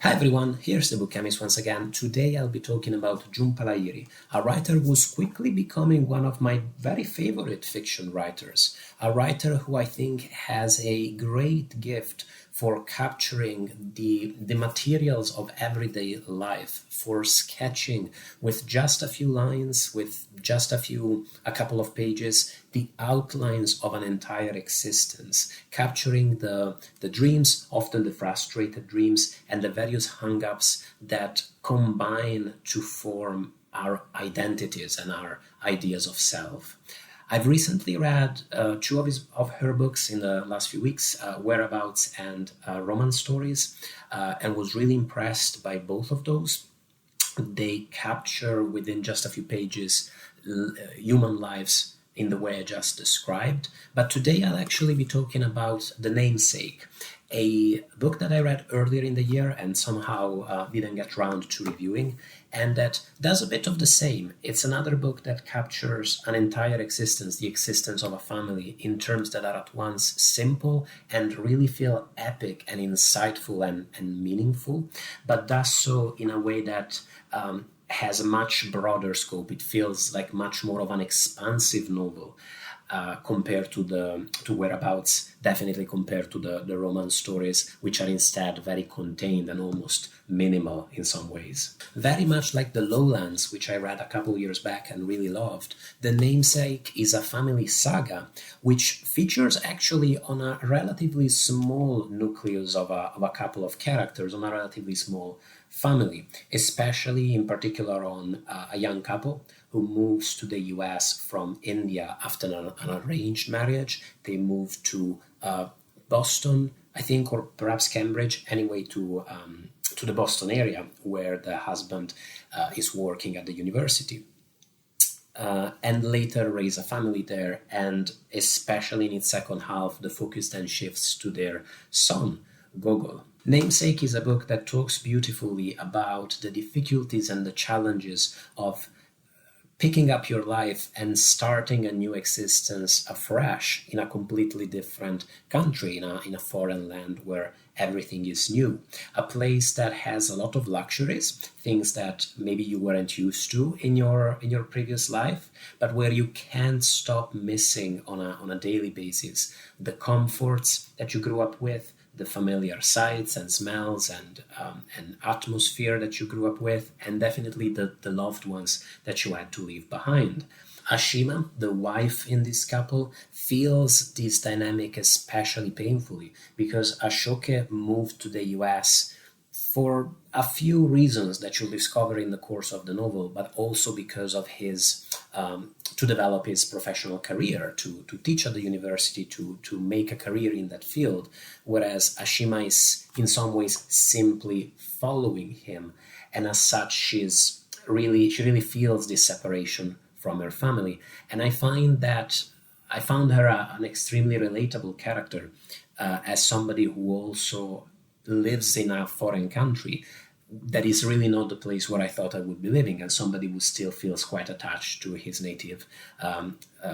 Hi everyone, here's the Book Chemist once again. Today I'll be talking about Jhumpa Lahiri, a writer who's quickly becoming one of my very favorite fiction writers. A writer who I think has a great gift for capturing the materials of everyday life, for sketching with just a few lines, with just a couple of pages, the outlines of an entire existence, capturing the dreams, often the frustrated dreams, and the various hang-ups that combine to form our identities and our ideas of self. I've recently read two of her books in the last few weeks, Whereabouts and Romance Stories, and was really impressed by both of those. They capture within just a few pages human lives in the way I just described. But today I'll actually be talking about The Namesake, a book that I read earlier in the year and somehow didn't get around to reviewing, and that does a bit of the same. It's another book that captures an entire existence, the existence of a family, in terms that are at once simple and really feel epic and insightful and meaningful, but does so in a way that has a much broader scope. It feels like much more of an expansive novel compared to Whereabouts, definitely compared to the romance stories, which are instead very contained and almost minimal in some ways. Very much like The Lowlands, which I read a couple years back and really loved, The Namesake is a family saga which features actually on a relatively small nucleus of a couple of characters, on a relatively small family, especially in particular on a young couple who moves to the US from India after an arranged marriage. They move to Boston, I think, or perhaps Cambridge, anyway, to the Boston area where the husband is working at the university. And later raise a family there, and especially in its second half, the focus then shifts to their son, Gogol. Namesake is a book that talks beautifully about the difficulties and the challenges of picking up your life and starting a new existence afresh in a completely different country, in a foreign land where everything is new. A place that has a lot of luxuries, things that maybe you weren't used to in your previous life, but where you can't stop missing on a daily basis the comforts that you grew up with, the familiar sights and smells and atmosphere that you grew up with, and definitely the loved ones that you had to leave behind. Ashima, the wife in this couple, feels this dynamic especially painfully because Ashoke moved to the US for a few reasons that you'll discover in the course of the novel, but also because of his to develop his professional career, to teach at the university, to make a career in that field, whereas Ashima is in some ways simply following him, and as such she really feels this separation from her family. And I found her an extremely relatable character as somebody who also lives in a foreign country that is really not the place where I thought I would be living, and somebody who still feels quite attached to his native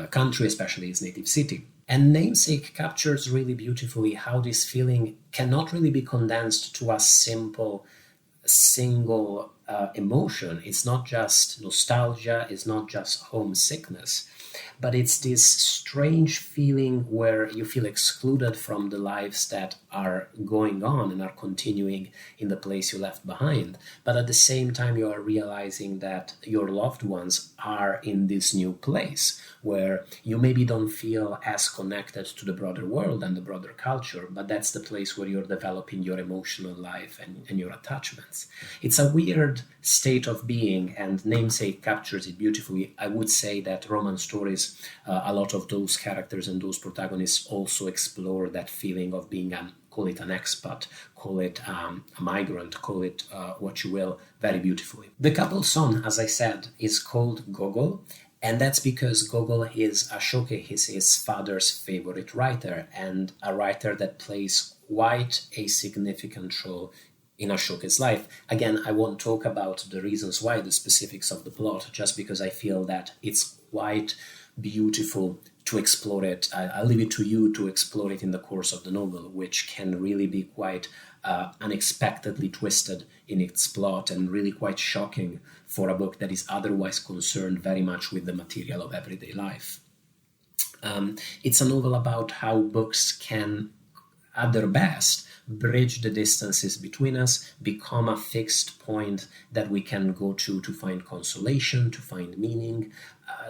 country, especially his native city. And Namesake captures really beautifully how this feeling cannot really be condensed to a single emotion. It's not just nostalgia, it's not just homesickness, but it's this strange feeling where you feel excluded from the lives that are going on and are continuing in the place you left behind. But at the same time, you are realizing that your loved ones are in this new place where you maybe don't feel as connected to the broader world and the broader culture, but that's the place where you're developing your emotional life and your attachments. It's a weird state of being, and Namesake captures it beautifully. I would say that romance stories, a lot of those characters and those protagonists also explore that feeling of being call it an expat, call it a migrant, call it what you will, very beautifully. The couple's son, as I said, is called Gogol, and that's because Gogol is Ashoke, his father's favorite writer, and a writer that plays quite a significant role in Ashoke's life. Again, I won't talk about the reasons why, the specifics of the plot, just because I feel that it's quite beautiful to explore it. I'll leave it to you to explore it in the course of the novel, which can really be quite unexpectedly twisted in its plot and really quite shocking for a book that is otherwise concerned very much with the material of everyday life. It's a novel about how books can, at their best, bridge the distances between us, become a fixed point that we can go to find consolation, to find meaning,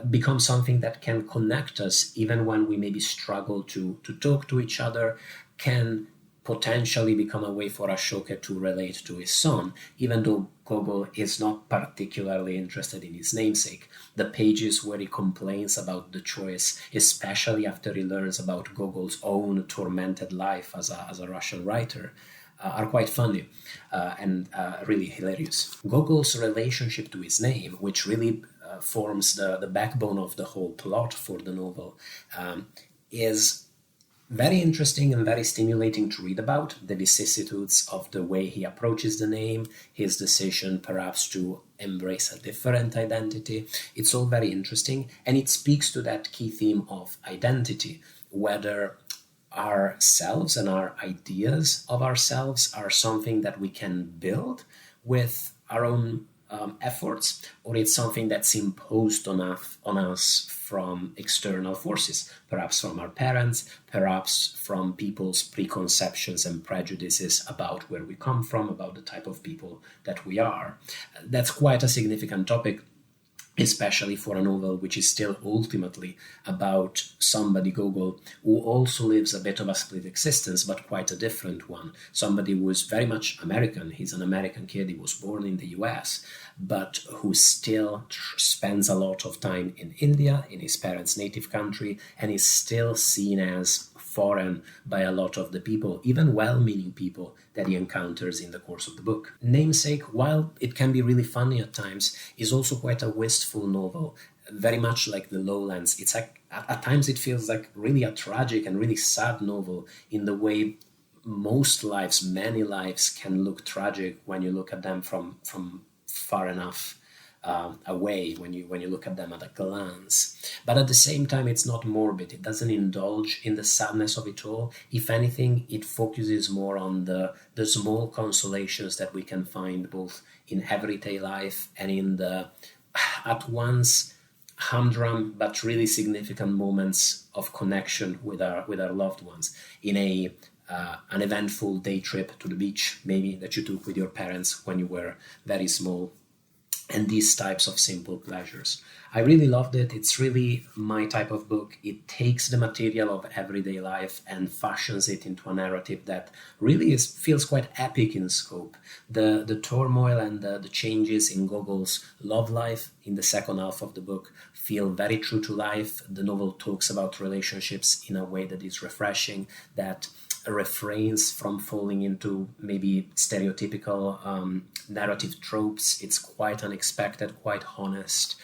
become something that can connect us even when we maybe struggle to talk to each other, can potentially become a way for Ashoka to relate to his son, even though Gogol is not particularly interested in his namesake. The pages where he complains about the choice, especially after he learns about Gogol's own tormented life as a Russian writer, are quite funny and really hilarious. Gogol's relationship to his name, which really forms the backbone of the whole plot for the novel, is very interesting and very stimulating to read about. The vicissitudes of the way he approaches the name, his decision perhaps to embrace a different identity. It's all very interesting, and it speaks to that key theme of identity, whether ourselves and our ideas of ourselves are something that we can build with our own efforts, or it's something that's imposed on us from external forces, perhaps from our parents, perhaps from people's preconceptions and prejudices about where we come from, about the type of people that we are. That's quite a significant topic, especially for a novel which is still ultimately about somebody, Gogol, who also lives a bit of a split existence, but quite a different one. Somebody who is very much American. He's an American kid. He was born in the US, but who still spends a lot of time in India, in his parents' native country, and is still seen as foreign by a lot of the people, even well-meaning people that he encounters in the course of the book. Namesake, while it can be really funny at times, is also quite a wistful novel, very much like The Lowlands. It's like, at times it feels like really a tragic and really sad novel in the way most lives, many lives, can look tragic when you look at them from far enough away, when you look at them at a glance. But at the same time, it's not morbid. It doesn't indulge in the sadness of it all. If anything, it focuses more on the small consolations that we can find both in everyday life and in the at once humdrum but really significant moments of connection with our loved ones, in an eventful day trip to the beach, maybe, that you took with your parents when you were very small, and these types of simple pleasures. I really loved it. It's really my type of book. It takes the material of everyday life and fashions it into a narrative that really feels quite epic in scope. The turmoil and the changes in Gogol's love life in the second half of the book feel very true to life. The novel talks about relationships in a way that is refreshing, that refrains from falling into maybe stereotypical narrative tropes. It's quite unexpected, quite honest.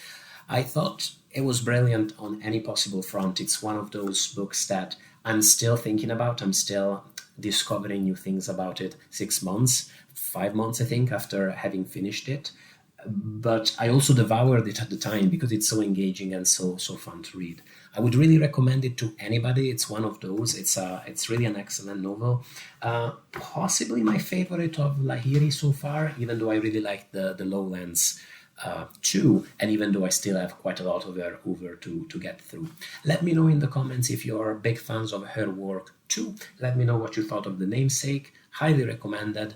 I thought it was brilliant on any possible front. It's one of those books that I'm still thinking about. I'm still discovering new things about it 6 months, 5 months, I think, after having finished it. But I also devoured it at the time because it's so engaging and so fun to read. I would really recommend it to anybody. It's one of those. It's really an excellent novel. Possibly my favorite of Lahiri so far, even though I really like the Lowlands too, and even though I still have quite a lot of her over to get through. Let me know in the comments if you're big fans of her work too. Let me know what you thought of The Namesake. Highly recommended.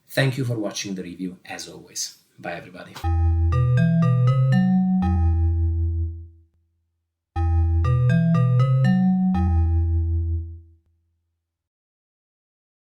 Thank you for watching the review, as always. Bye, everybody.